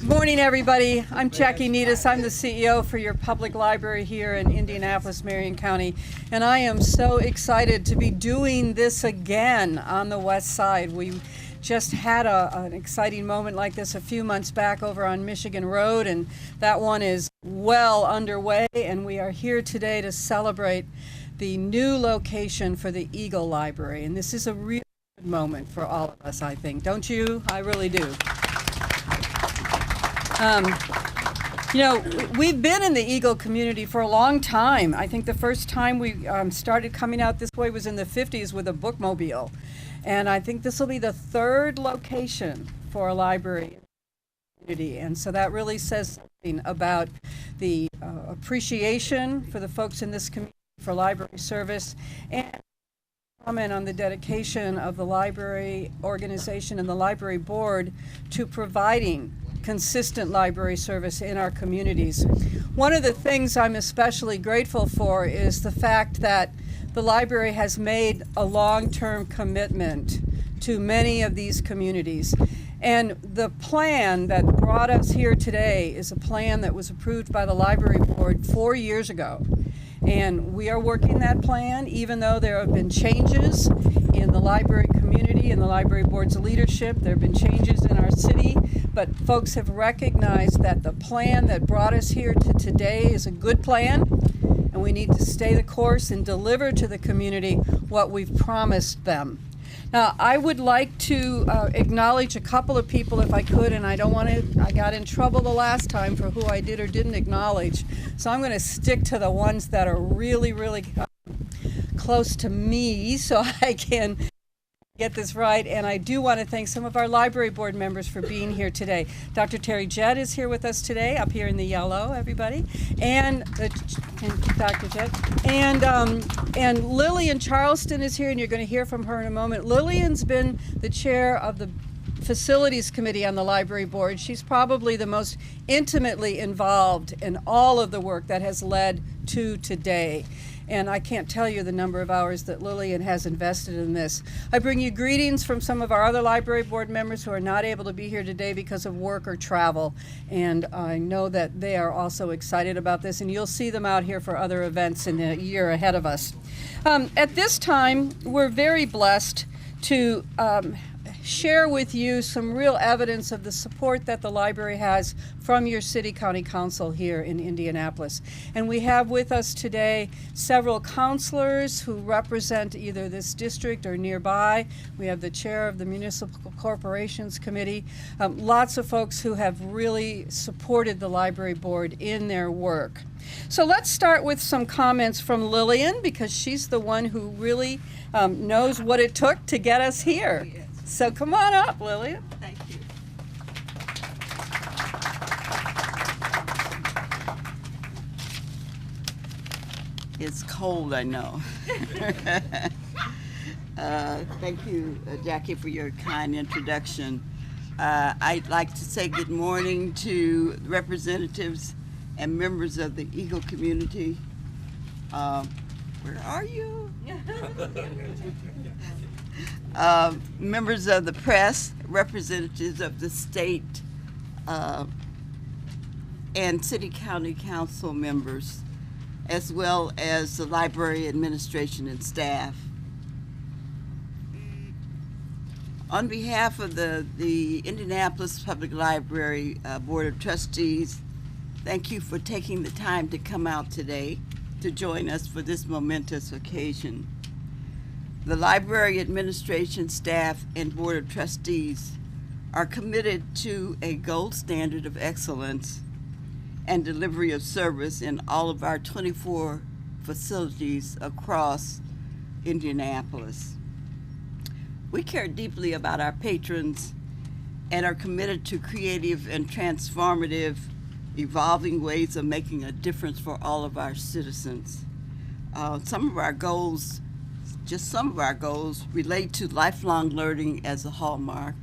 Morning, everybody. I'm Jackie Needus. I'm the CEO for your public library here in Indianapolis, Marion County, and I am so excited to be doing this again on the west side. We just had an exciting moment like this a few months back over on Michigan Road, and that one is well underway, and we are here today to celebrate the new location for the Eagle Library, and this is a real good moment for all of us, I think. Don't you? I really do. We've been in the Eagle community for a long time. I think the first time we started coming out this way was in the 50s with a bookmobile. And I think this will be the third location for a library in the community. And so that really says something about the appreciation for the folks in this community for library service, and comment on the dedication of the library organization and the library board to providing consistent library service in our communities. One of the things I'm especially grateful for is the fact that the library has made a long-term commitment to many of these communities. And the plan that brought us here today is a plan that was approved by the library board 4 years ago. And we are working that plan, even though there have been changes in the library community and the library board's leadership. There have been changes in our city, but folks have recognized that the plan that brought us here to today is a good plan, and we need to stay the course and deliver to the community what we've promised them. Now, I would like to acknowledge a couple of people if I could, and I got in trouble the last time for who I did or didn't acknowledge, so I'm going to stick to the ones that are really, really close to me so I can get this right. And I do want to thank some of our library board members for being here today. Dr. Terry Jett is here with us today, up here in the yellow, everybody, and Dr. Jett, and Lillian Charleston is here, and you're going to hear from her in a moment. Lillian's been the chair of the Facilities Committee on the Library Board. She's probably the most intimately involved in all of the work that has led to today. And I can't tell you the number of hours that Lillian has invested in this. I bring you greetings from some of our other library board members who are not able to be here today because of work or travel. And I know that they are also excited about this, and you'll see them out here for other events in the year ahead of us. At this time, we're very blessed to share with you some real evidence of the support that the library has from your city county council here in Indianapolis. And we have with us today several counselors who represent either this district or nearby. We have the chair of the Municipal Corporations Committee, lots of folks who have really supported the library board in their work. So let's start with some comments from Lillian, because she's the one who really knows what it took to get us here. So come on up, Lillian. Thank you. It's cold, I know. Thank you, Jackie, for your kind introduction. I'd like to say good morning to representatives and members of the Eagle community. Where are you? Members of the press, representatives of the state, and city county council members, as well as the library administration and staff. On behalf of the Indianapolis Public Library Board of Trustees, thank you for taking the time to come out today to join us for this momentous occasion. The library administration, staff, and board of trustees are committed to a gold standard of excellence and delivery of service in all of our 24 facilities across Indianapolis. We care deeply about our patrons and are committed to creative and transformative, evolving ways of making a difference for all of our citizens. Some of our goals relate to lifelong learning as a hallmark,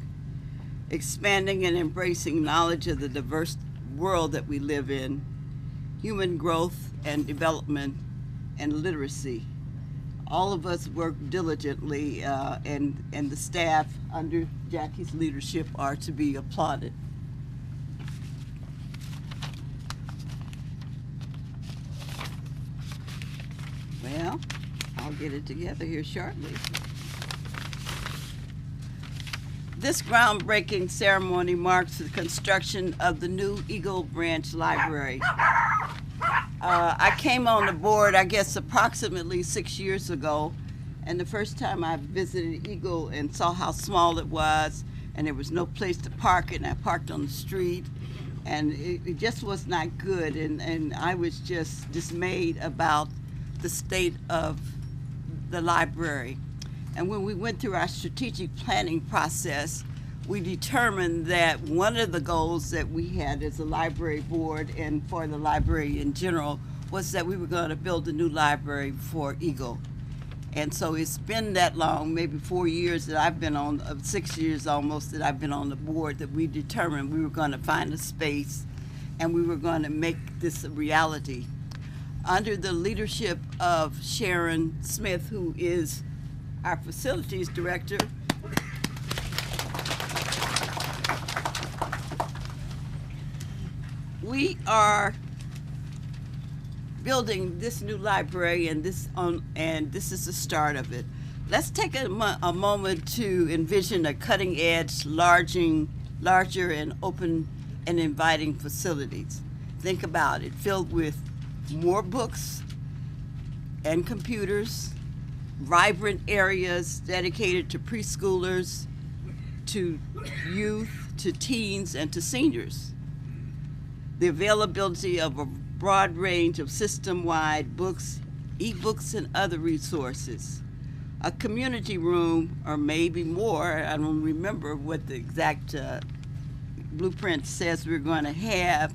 expanding and embracing knowledge of the diverse world that we live in, human growth and development, and literacy. All of us work diligently, and the staff under Jackie's leadership are to be applauded. get it together here shortly. This groundbreaking ceremony marks the construction of the new Eagle Branch Library. I came on the board, I guess, approximately 6 years ago, and the first time I visited Eagle and saw how small it was, and there was no place to park it, and I parked on the street, and it just was not good, and I was just dismayed about the state of the library. And when we went through our strategic planning process, we determined that one of the goals that we had as a library board and for the library in general was that we were going to build a new library for Eagle. And so it's been that long, maybe 4 years that I've been on, 6 years almost that I've been on the board, that we determined we were going to find a space and we were going to make this a reality. Under the leadership of Sharon Smith, who is our facilities director, we are building this new library, and this is the start of it. Let's take a moment to envision a cutting-edge, larger and open and inviting facilities. Think about it, filled with more books and computers, vibrant areas dedicated to preschoolers, to youth, to teens, and to seniors. The availability of a broad range of system-wide books, e-books, and other resources. A community room, or maybe more, I don't remember what the exact blueprint says we're going to have,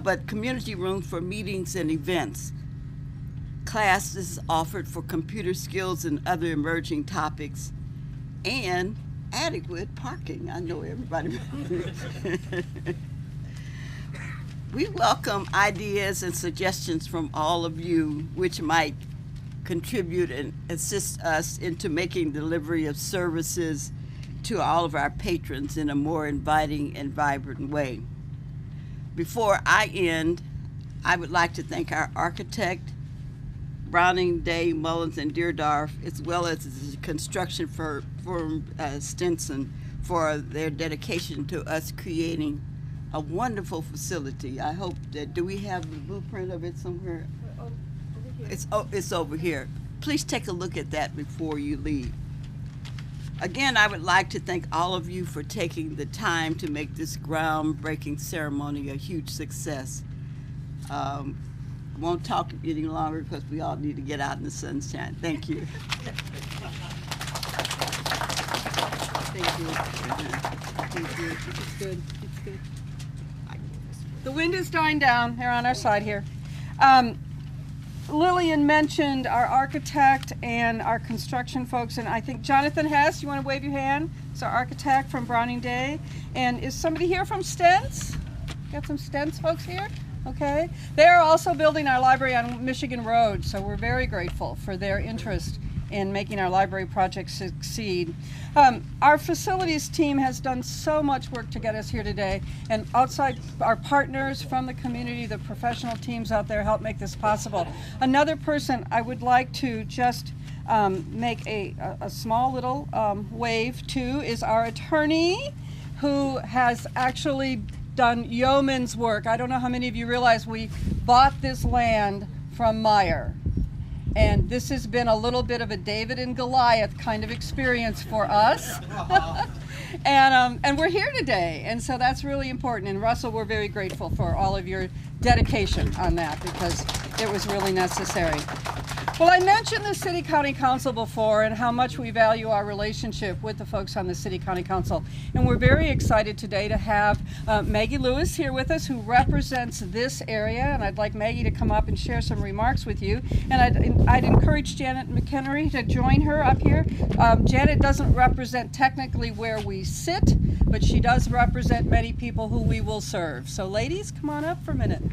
but community rooms for meetings and events. Classes offered for computer skills and other emerging topics, and adequate parking. I know everybody. We welcome ideas and suggestions from all of you which might contribute and assist us into making delivery of services to all of our patrons in a more inviting and vibrant way. Before I end, I would like to thank our architect, Browning, Day, Mullins, and Deerdorf, as well as the construction firm Stinson, for their dedication to us creating a wonderful facility. I hope that, do we have the blueprint of it somewhere? It's over here. Please take a look at that before you leave. Again, I would like to thank all of you for taking the time to make this groundbreaking ceremony a huge success. I won't talk any longer because we all need to get out in the sunshine. Thank you. Thank you. Thank you. It's good. It's good. The wind is dying down. They're on our side here. Lillian mentioned our architect and our construction folks, and I think Jonathan Hess, you want to wave your hand? It's our architect from Browning Day. And is somebody here from Stents? Got some Stents folks here? Okay. They're also building our library on Michigan Road, so we're very grateful for their interest in making our library project succeed. Our facilities team has done so much work to get us here today, and outside our partners from the community, the professional teams out there help make this possible. Another person I would like to just make a small little wave to is our attorney, who has actually done yeoman's work. I don't know how many of you realize we bought this land from Meyer. And this has been a little bit of a David and Goliath kind of experience for us. And we're here today, and so that's really important. And Russell, we're very grateful for all of your dedication on that, because it was really necessary. Well, I mentioned the City County Council before and how much we value our relationship with the folks on the City County Council. And we're very excited today to have Maggie Lewis here with us, who represents this area. And I'd like Maggie to come up and share some remarks with you. And I'd encourage Janet McHenry to join her up here. Janet doesn't represent technically where we sit, but she does represent many people who we will serve. So ladies, come on up for a minute.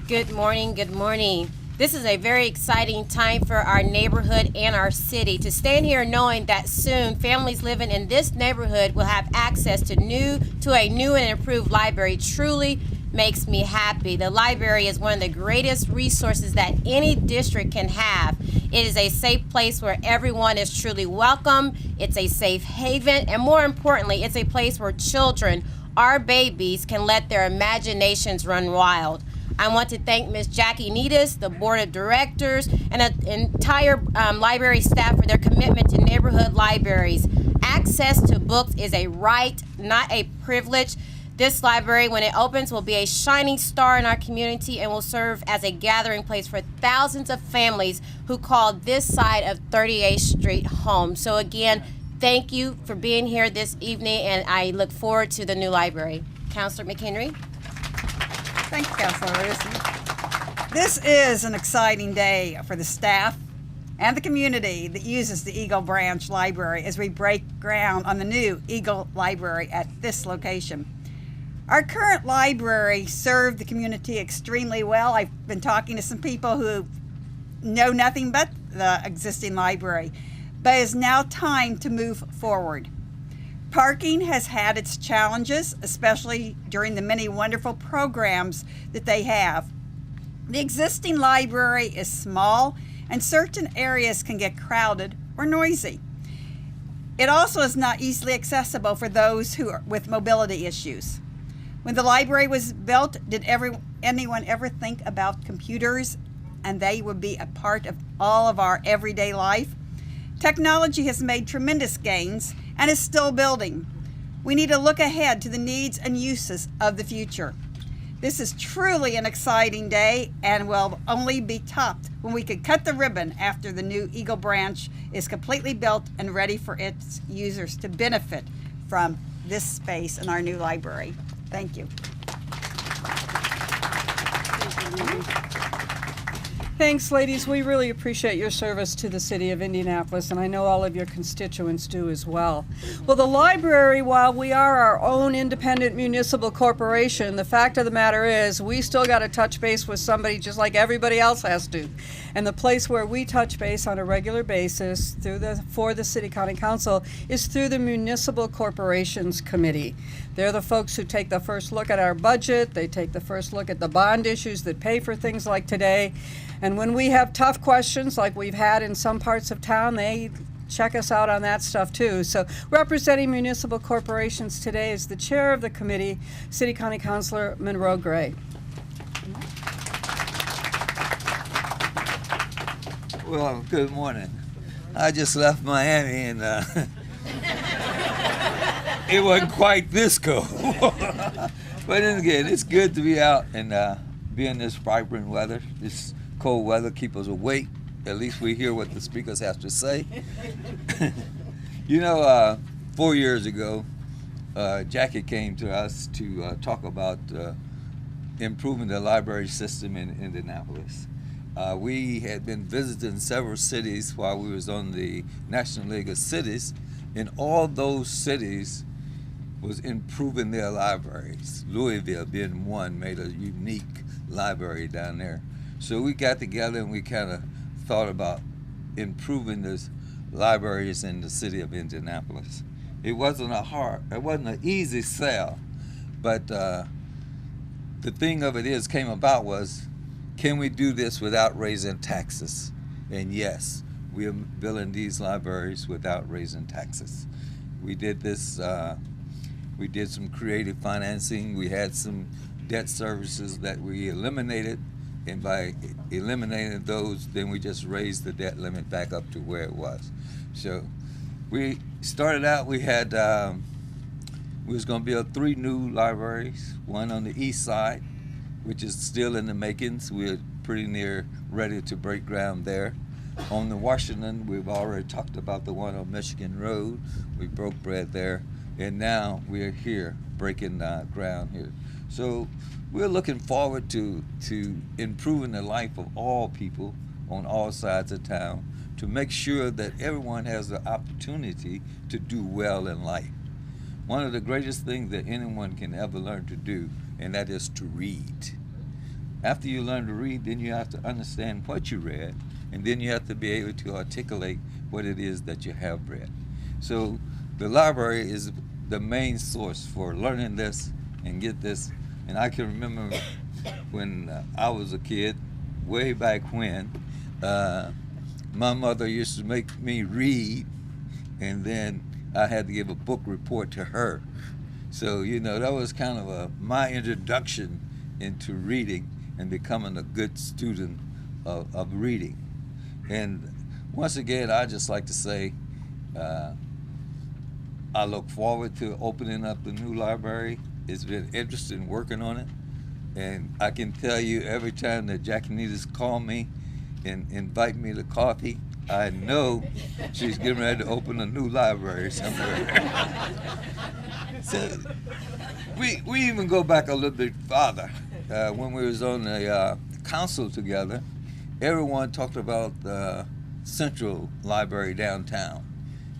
Good morning, good morning. This is a very exciting time for our neighborhood and our city. To stand here knowing that soon families living in this neighborhood will have access to a new and improved library truly makes me happy. The library is one of the greatest resources that any district can have. It is a safe place where everyone is truly welcome. It's a safe haven, and more importantly, it's a place where children, our babies, can let their imaginations run wild. I want to thank Ms. Jackie Needis, the board of directors, and the entire library staff for their commitment to neighborhood libraries. Access to books is a right, not a privilege. This library, when it opens, will be a shining star in our community and will serve as a gathering place for thousands of families who call this side of 38th Street home. So again, thank you for being here this evening, and I look forward to the new library. Councilor McHenry? Thank you, Councilor Lewis. This is an exciting day for the staff and the community that uses the Eagle Branch Library as we break ground on the new Eagle Library at this location. Our current library served the community extremely well. I've been talking to some people who know nothing but the existing library, but it is now time to move forward. Parking has had its challenges, especially during the many wonderful programs that they have. The existing library is small and certain areas can get crowded or noisy. It also is not easily accessible for those who are with mobility issues. When the library was built, did anyone ever think about computers and they would be a part of all of our everyday life? Technology has made tremendous gains and is still building. We need to look ahead to the needs and uses of the future. This is truly an exciting day and will only be topped when we can cut the ribbon after the new Eagle Branch is completely built and ready for its users to benefit from this space in our new library. Thank you. Thanks, ladies. We really appreciate your service to the city of Indianapolis, and I know all of your constituents do as well. Well, the library, while we are our own independent municipal corporation, the fact of the matter is we still got to touch base with somebody just like everybody else has to. And the place where we touch base on a regular basis for the City County Council is through the Municipal Corporations Committee. They're the folks who take the first look at our budget. They take the first look at the bond issues that pay for things like today. And when we have tough questions like we've had in some parts of town, they check us out on that stuff too. So representing municipal corporations today is the chair of the committee, City County Councilor Monroe Gray. Well, good morning. I just left Miami and it wasn't quite this cold. But then again, it's good to be out and be in this vibrant weather. This cold weather keep us awake. At least we hear what the speakers have to say. You know, 4 years ago, Jackie came to us to talk about improving the library system in Indianapolis. We had been visiting several cities while we was on the National League of Cities, and all those cities was improving their libraries. Louisville being one, made a unique library down there. So we got together and we kind of thought about improving the libraries in the city of Indianapolis. It wasn't an easy sell, but the thing of it came about was, can we do this without raising taxes? And yes, we are building these libraries without raising taxes. We did this, we did some creative financing. We had some debt services that we eliminated, and by eliminating those, then we just raised the debt limit back up to where it was. So we started out, we had, we was gonna build 3 new libraries, one on the east side, which is still in the makings. We're pretty near ready to break ground there. On the Washington, we've already talked about the one on Michigan Road. We broke bread there, and now we're here breaking ground here. So we're looking forward to improving the life of all people on all sides of town, to make sure that everyone has the opportunity to do well in life. One of the greatest things that anyone can ever learn to do, and that is to read. After you learn to read, then you have to understand what you read, and then you have to be able to articulate what it is that you have read. So the library is the main source for learning this and get this And I can remember when I was a kid, way back when, my mother used to make me read, and then I had to give a book report to her. So, you know, that was kind of my introduction into reading and becoming a good student of reading. And once again, I just like to say, I look forward to opening up the new library. It's been interesting working on it. And I can tell you, every time that Jackie Needles call me and invite me to coffee, I know she's getting ready to open a new library somewhere. So we even go back a little bit farther. When we was on the council together, everyone talked about the Central Library downtown.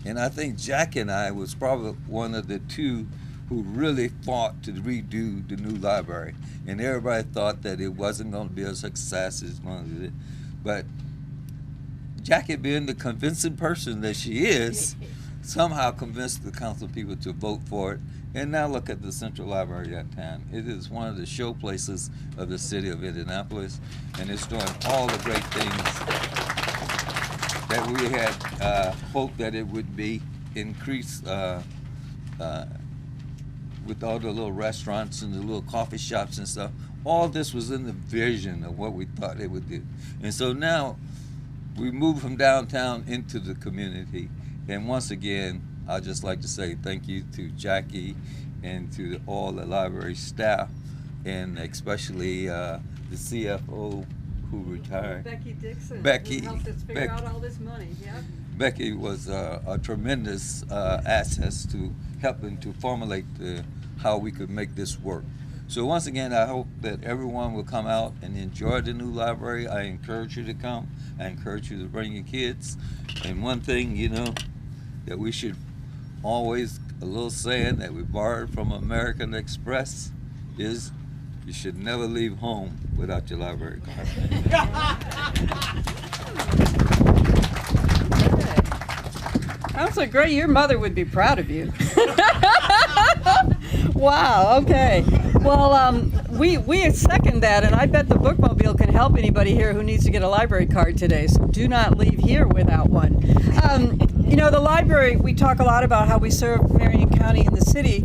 And I think Jack and I was probably one of the two who really fought to redo the new library. And everybody thought that it wasn't going to be a success as long as it. But Jackie, being the convincing person that she is, somehow convinced the council people to vote for it. And now look at the Central Library downtown. It is one of the show places of the city of Indianapolis, and it's doing all the great things that we had hoped that it would be. Increased with all the little restaurants and the little coffee shops and stuff. All this was in the vision of what we thought it would do. And so now we move from downtown into the community. And once again, I'd just like to say thank you to Jackie and to all the library staff, and especially the CFO who retired. Becky Dixon. Becky. Who helped us figure out all this money, yeah. Becky was a tremendous asset to helping to formulate how we could make this work. So once again, I hope that everyone will come out and enjoy the new library. I encourage you to come. I encourage you to bring your kids. And one thing, you know, that we should always, a little saying that we borrowed from American Express is, you should never leave home without your library card. Counselor Gray, your mother would be proud of you. Wow, okay. Well, we second that, and I bet the bookmobile can help anybody here who needs to get a library card today, so do not leave here without one. You know, the library, we talk a lot about how we serve Marion County and the city.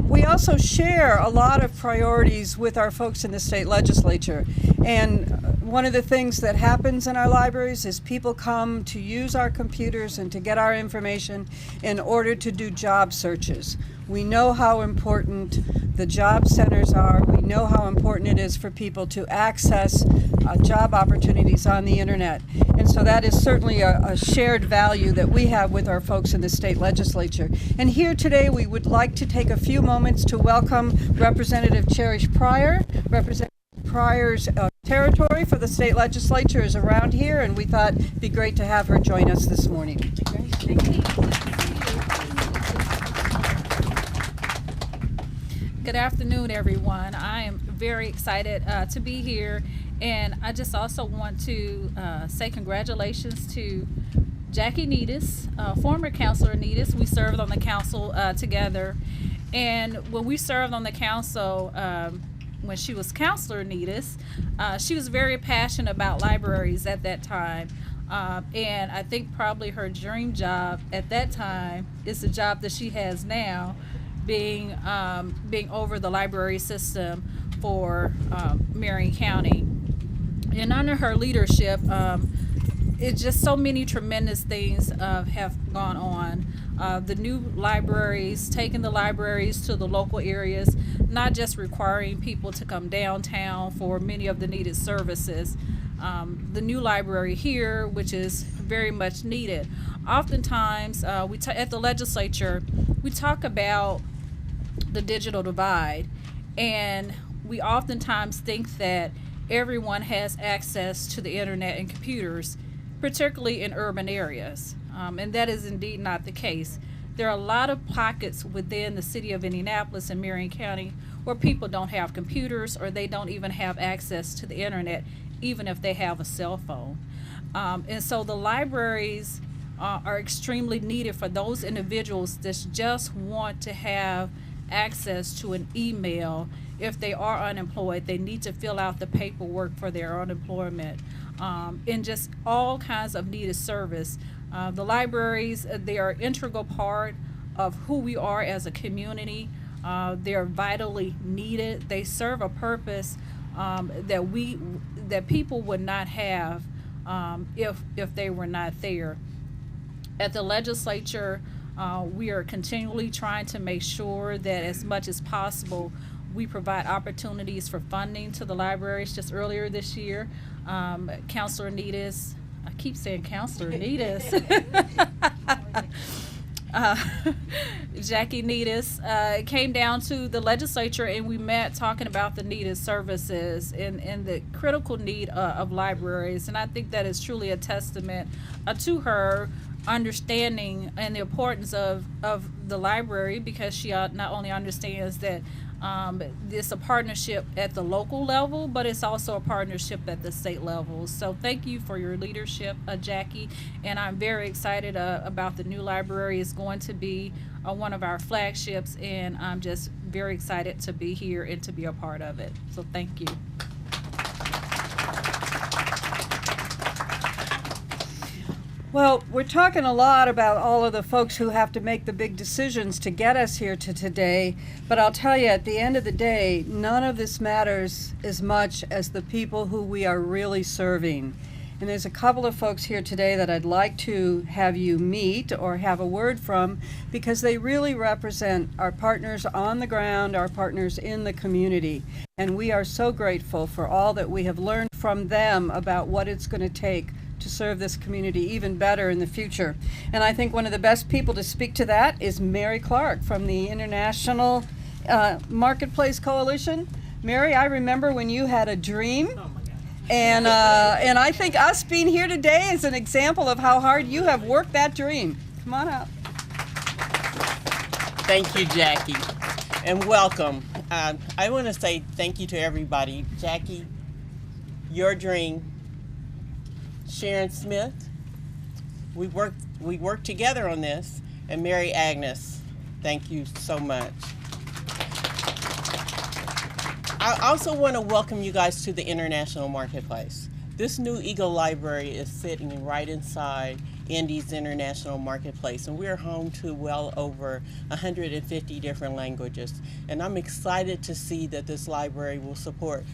We also share a lot of priorities with our folks in the state legislature. And one of the things that happens in our libraries is people come to use our computers and to get our information in order to do job searches. We know how important the job centers are. We know how important it is for people to access job opportunities on the internet. And so that is certainly a shared value that we have with our folks in the state legislature. And here today we would like to take a few moments to welcome Representative Cherish Pryor. Representative Pryor's territory for the state legislature is around here, and we thought it'd be great to have her join us this morning. Thank you. Good afternoon, everyone. I am very excited to be here, and I just also want to say congratulations to Jackie Needles, former Councilor Needles. We served on the council together, and when we served on the council, when she was Councilor Needles, she was very passionate about libraries at that time. And I think probably her dream job at that time is the job that she has now, being over the library system for Marion County. And under her leadership, it's just so many tremendous things have gone on. The new libraries, taking the libraries to the local areas, not just requiring people to come downtown for many of the needed services. The new library here, which is very much needed. Oftentimes, at the legislature, we talk about the digital divide, and we oftentimes think that everyone has access to the internet and computers, particularly in urban areas, and that is indeed not the case. There are a lot of pockets within the city of Indianapolis and Marion County where people don't have computers, or they don't even have access to the internet, even if they have a cell phone. And so the libraries are extremely needed for those individuals that just want to have access to an email if they are unemployed, they need to fill out the paperwork for their unemployment, and just all kinds of needed service. The libraries, they are an integral part of who we are as a community. They're vitally needed. They serve a purpose that people would not have if they were not there. At the legislature, we are continually trying to make sure that as much as possible we provide opportunities for funding to the libraries. Just earlier this year, Councilor Needis, I keep saying Councilor Needis, Jackie Needis came down to the legislature, and we met talking about the needed services and the critical need of libraries. And I think that is truly a testament to her understanding and the importance of the library, because she not only understands that it's a partnership at the local level, but it's also a partnership at the state level. So thank you for your leadership, Jackie, and I'm very excited about the new library. It's going to be one of our flagships, and I'm just very excited to be here and to be a part of it. So thank you. Well, we're talking a lot about all of the folks who have to make the big decisions to get us here to today, but I'll tell you, at the end of the day, none of this matters as much as the people who we are really serving. And there's a couple of folks here today that I'd like to have you meet or have a word from, because they really represent our partners on the ground, our partners in the community. And we are so grateful for all that we have learned from them about what it's going to take to serve this community even better in the future. And I think one of the best people to speak to that is Mary Clark from the International Marketplace Coalition. Mary, I remember when you had a dream. Oh my God. And I think us being here today is an example of how hard you have worked that dream. Come on up. Thank you, Jackie, and welcome. I want to say thank you to everybody. Jackie, your dream. Sharon Smith, we worked together on this, and Mary Agnes, thank you so much. I also want to welcome you guys to the International Marketplace. This new Eagle Library is sitting right inside Indy's International Marketplace, and we're home to well over 150 different languages. And I'm excited to see that this library will support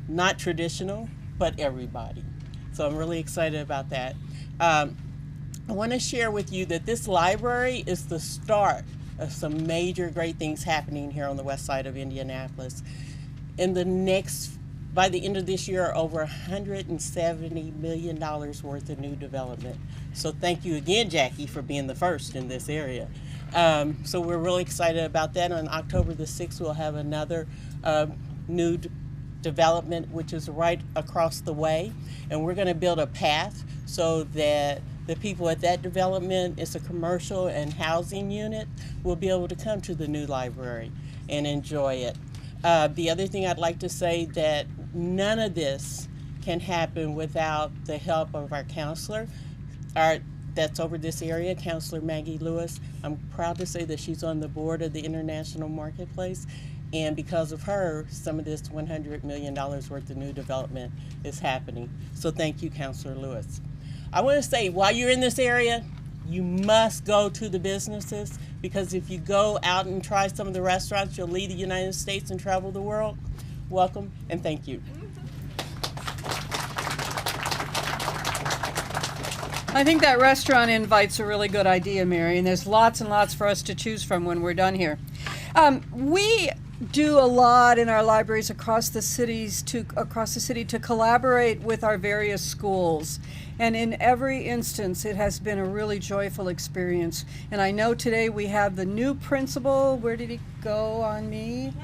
not traditional, but everybody. So I'm really excited about that. I want to share with you that this library is the start of some major great things happening here on the west side of Indianapolis. By the end of this year, over $170 million worth of new development. So thank you again, Jackie, for being the first in this area. So we're really excited about that. On October the 6th, we'll have another new development, which is right across the way, and we're going to build a path so that the people at that development, it's a commercial and housing unit, will be able to come to the new library and enjoy it. The other thing I'd like to say, that none of this can happen without the help of our counselor that's over this area, Counselor Maggie Lewis. I'm proud to say that she's on the board of the International Marketplace. And because of her, some of this $100 million worth of new development is happening. So thank you, Counselor Lewis. I want to say, while you're in this area, you must go to the businesses, because if you go out and try some of the restaurants, you'll leave the United States and travel the world. Welcome, and thank you. I think that restaurant invite's a really good idea, Mary, and there's lots and lots for us to choose from when we're done here. We do a lot in our libraries across the city to collaborate with our various schools, and in every instance it has been a really joyful experience. And I know today we have the new principal. Where did he go on me?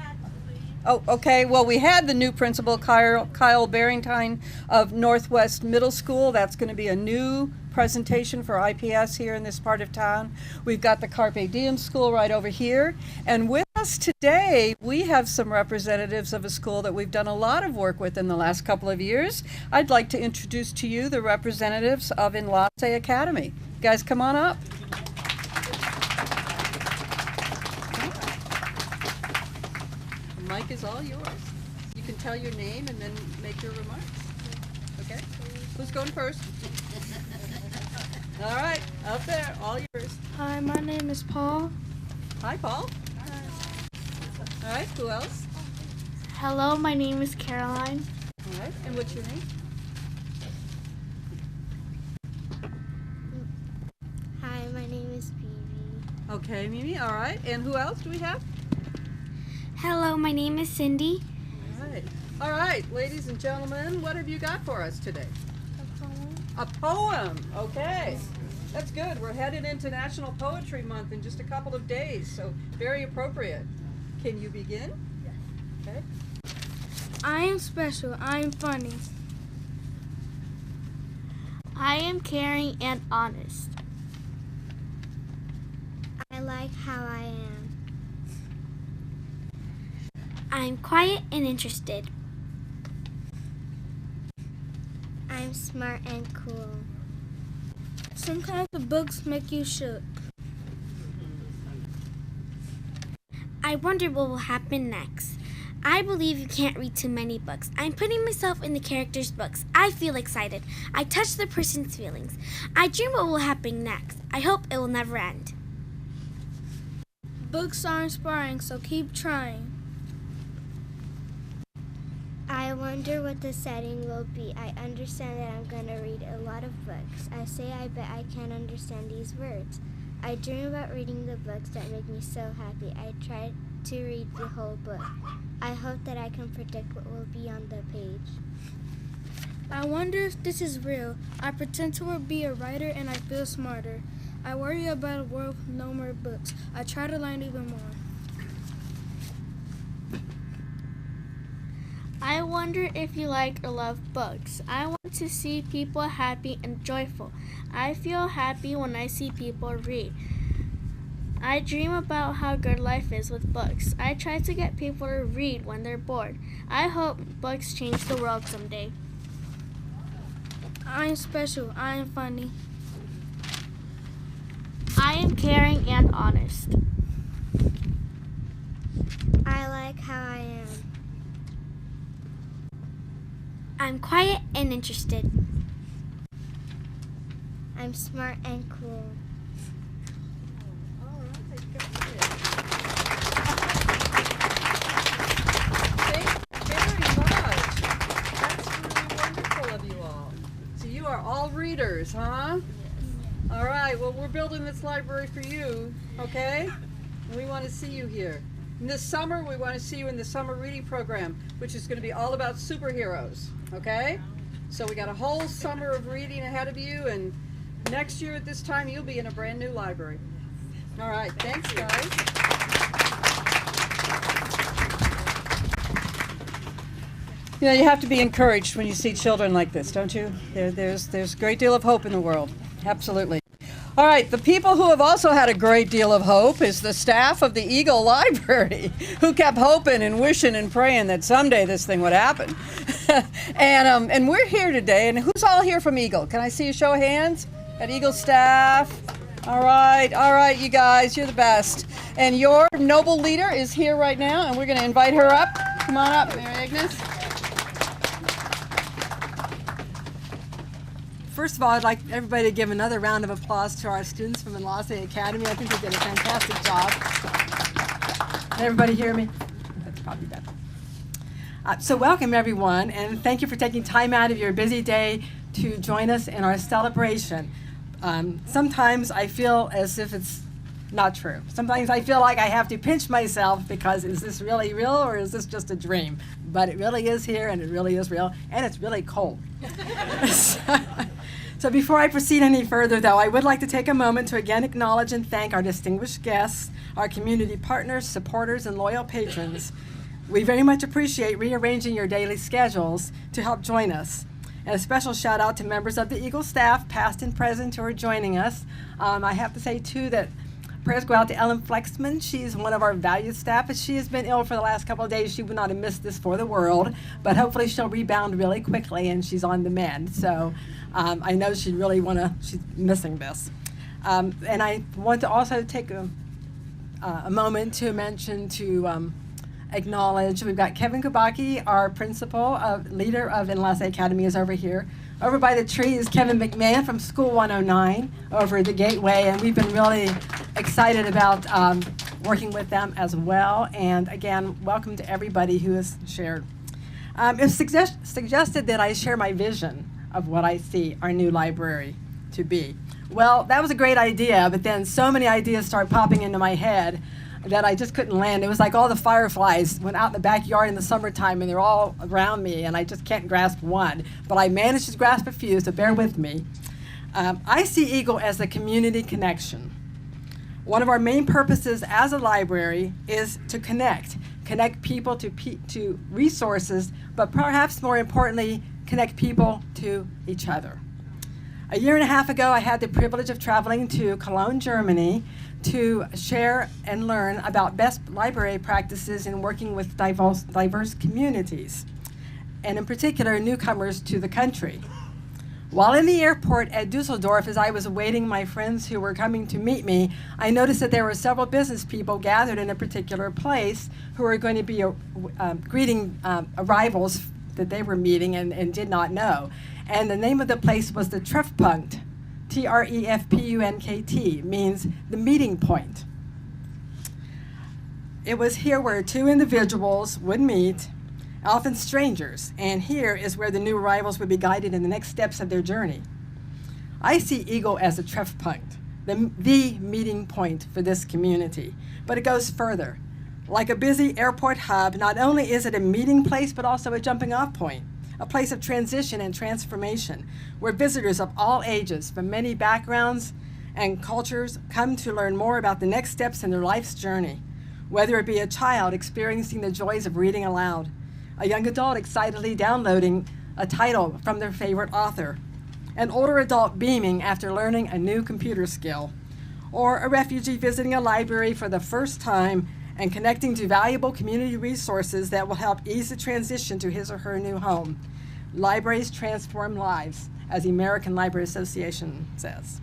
Oh, okay. Well, we had the new principal, Kyle Barrington of Northwest Middle School. That's going to be a new presentation for IPS here in this part of town. We've got the Carpe Diem School right over here. And with us today, we have some representatives of a school that we've done a lot of work with in the last couple of years. I'd like to introduce to you the representatives of Enlace Academy. Guys, come on up. mic is all yours. You can tell your name and then make your remarks. Okay? Who's going first? All right, up there, all yours. Hi, my name is Paul. Hi, Paul. All right, who else? Hello, my name is Caroline. All right, and what's your name? Hi, my name is Phoebe. Okay, Mimi, all right. And who else do we have? Hello, my name is Cindy. All right. All right, ladies and gentlemen, what have you got for us today? A poem. Okay. That's good. We're headed into National Poetry Month in just a couple of days, so very appropriate. Can you begin? Yes. Okay. I am special. I am funny. I am caring and honest. I like how I am. I'm quiet and interested. I'm smart and cool. Sometimes the books make you shook. I wonder what will happen next. I believe you can't read too many books. I'm putting myself in the characters' books. I feel excited. I touch the person's feelings. I dream what will happen next. I hope it will never end. Books are inspiring, so keep trying. I wonder what the setting will be. I understand that I'm going to read a lot of books. I say I bet I can't understand these words. I dream about reading the books that make me so happy. I try to read the whole book. I hope that I can predict what will be on the page. I wonder if this is real. I pretend to be a writer and I feel smarter. I worry about a world with no more books. I try to learn even more. I wonder if you like or love books. I want to see people happy and joyful. I feel happy when I see people read. I dream about how good life is with books. I try to get people to read when they're bored. I hope books change the world someday. I am special. I am funny. I am caring and honest. I like how I am. I'm quiet and interested. I'm smart and cool. All right, good. Thank you very much. That's really wonderful of you all. So you are all readers, huh? All right, well, we're building this library for you, okay? We want to see you here. And this summer, we want to see you in the summer reading program, which is going to be all about superheroes, okay? So we got a whole summer of reading ahead of you, and next year at this time, you'll be in a brand new library. All right, thanks, guys. You know, you have to be encouraged when you see children like this, don't you? There's a great deal of hope in the world. Absolutely. All right, the people who have also had a great deal of hope is the staff of the Eagle Library, who kept hoping and wishing and praying that someday this thing would happen. And we're here today, and who's all here from Eagle? Can I see a show of hands at Eagle staff? All right, you guys, you're the best. And your noble leader is here right now, and we're going to invite her up. Come on up, Mary Agnes. First of all, I'd like everybody to give another round of applause to our students from Enlace Academy. I think they did a fantastic job. Can everybody hear me? That's probably better. So welcome, everyone, and thank you for taking time out of your busy day to join us in our celebration. Sometimes I feel as if it's not true. Sometimes I feel like I have to pinch myself because is this really real or is this just a dream? But it really is here, and it really is real, and it's really cold. So before I proceed any further, though, I would like to take a moment to again acknowledge and thank our distinguished guests, our community partners, supporters, and loyal patrons. We very much appreciate rearranging your daily schedules to help join us. And a special shout out to members of the Eagle staff, past and present, who are joining us. I have to say, too, that prayers go out to Ellen Flexman. She's one of our valued staff, but she has been ill for the last couple of days. She would not have missed this for the world, but hopefully she'll rebound really quickly, and she's on the mend. So I know she'd really want to, she's missing this. And I want to also take a moment to mention to acknowledge, we've got Kevin Kubaki, our principal, leader of Enlace Academy, is over here. Over by the tree is Kevin McMahon from School 109 over at the Gateway, and we've been really excited about working with them as well. And again, welcome to everybody who has shared. It was suggested that I share my vision of what I see our new library to be. Well, that was a great idea, but then so many ideas started popping into my head that I just couldn't land. It was like all the fireflies went out in the backyard in the summertime, and they're all around me, and I just can't grasp one. But I managed to grasp a few, so bear with me. I see Eagle as a community connection. One of our main purposes as a library is to connect people to resources, but perhaps more importantly, connect people to each other. A year and a half ago, I had the privilege of traveling to Cologne, Germany, to share and learn about best library practices in working with diverse communities, and in particular, newcomers to the country. While in the airport at Dusseldorf, as I was awaiting my friends who were coming to meet me, I noticed that there were several business people gathered in a particular place who were going to be greeting arrivals that they were meeting and did not know. And the name of the place was the Treffpunkt, Trefpunkt, means the meeting point. It was here where two individuals would meet, often strangers, and here is where the new arrivals would be guided in the next steps of their journey. I see Eagle as a Treffpunkt, the meeting point for this community, but it goes further. Like a busy airport hub, not only is it a meeting place, but also a jumping off point, a place of transition and transformation, where visitors of all ages from many backgrounds and cultures come to learn more about the next steps in their life's journey, whether it be a child experiencing the joys of reading aloud, a young adult excitedly downloading a title from their favorite author, an older adult beaming after learning a new computer skill, or a refugee visiting a library for the first time and connecting to valuable community resources that will help ease the transition to his or her new home. Libraries transform lives, as the American Library Association says.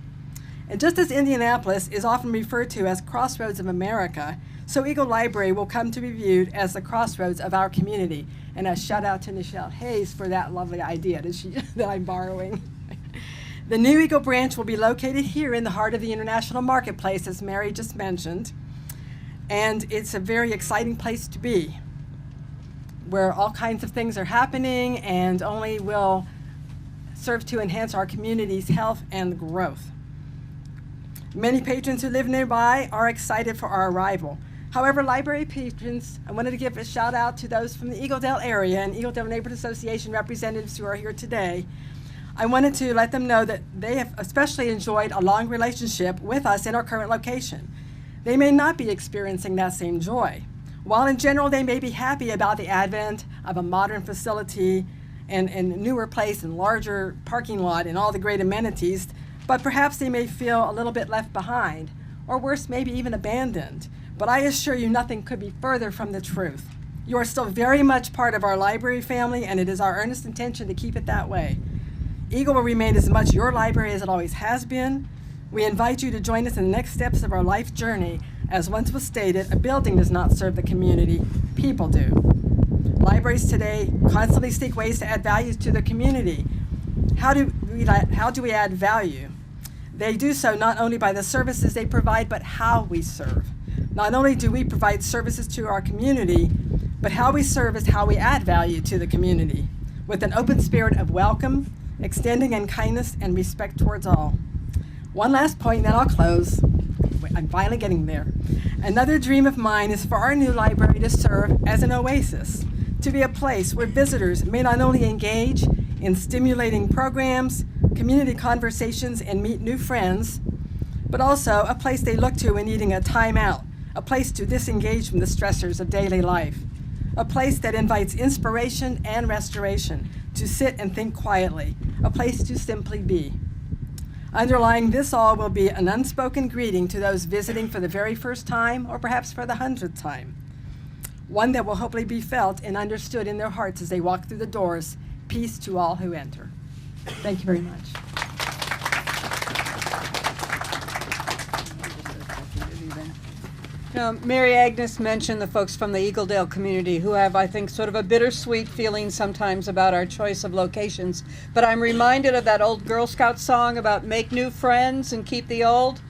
And just as Indianapolis is often referred to as Crossroads of America, so Eagle Library will come to be viewed as the crossroads of our community. And a shout out to Nichelle Hayes for that lovely idea that I'm borrowing. The new Eagle branch will be located here in the heart of the international marketplace, as Mary just mentioned. And it's a very exciting place to be, where all kinds of things are happening and only will serve to enhance our community's health and growth. Many patrons who live nearby are excited for our arrival. However, library patrons, I wanted to give a shout out to those from the Eagledale area and Eagledale Neighborhood Association representatives who are here today. I wanted to let them know that they have especially enjoyed a long relationship with us in our current location. They may not be experiencing that same joy. While in general they may be happy about the advent of a modern facility and newer place and larger parking lot and all the great amenities, but perhaps they may feel a little bit left behind, or worse, maybe even abandoned. But I assure you, nothing could be further from the truth. You are still very much part of our library family, and it is our earnest intention to keep it that way. Eagle will remain as much your library as it always has been. We invite you to join us in the next steps of our life journey. As once was stated, a building does not serve the community, people do. Libraries today constantly seek ways to add value to the community. How do we add value? They do so not only by the services they provide, but how we serve. Not only do we provide services to our community, but how we serve is how we add value to the community, with an open spirit of welcome, extending in kindness and respect towards all. One last point, then I'll close. I'm finally getting there. Another dream of mine is for our new library to serve as an oasis, to be a place where visitors may not only engage in stimulating programs, community conversations, and meet new friends, but also a place they look to when needing a time out, a place to disengage from the stressors of daily life, a place that invites inspiration and restoration, to sit and think quietly, a place to simply be. Underlying this all will be an unspoken greeting to those visiting for the very first time, or perhaps for the 100th time. One that will hopefully be felt and understood in their hearts as they walk through the doors. Peace to all who enter. Thank you very much. Mary Agnes mentioned the folks from the Eagledale community who have, I think, sort of a bittersweet feeling sometimes about our choice of locations. But I'm reminded of that old Girl Scout song about make new friends and keep the old.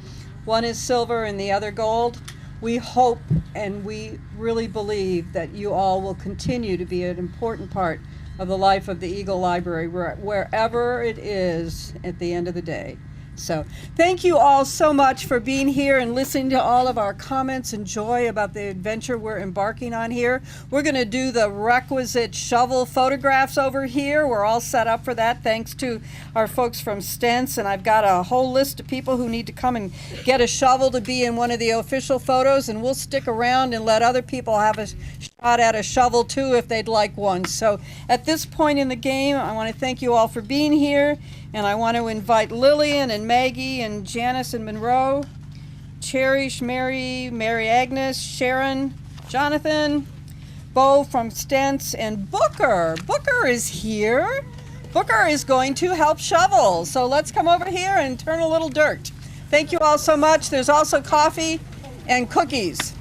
One is silver and the other gold. We hope and we really believe that you all will continue to be an important part of the life of the Eagle Library, wherever it is at the end of the day. So thank you all so much for being here and listening to all of our comments and joy about the adventure we're embarking on here. We're going to do the requisite shovel photographs over here. We're all set up for that thanks to our folks from Stents, and I've got a whole list of people who need to come and get a shovel to be in one of the official photos, and we'll stick around and let other people have a shot at a shovel too if they'd like one. So at this point in the game, I want to thank you all for being here. And I want to invite Lillian and Maggie and Janice and Monroe, Cherish, Mary Agnes, Sharon, Jonathan, Bo from Stents, and Booker. Booker is here. Booker is going to help shovel. So let's come over here and turn a little dirt. Thank you all so much. There's also coffee and cookies.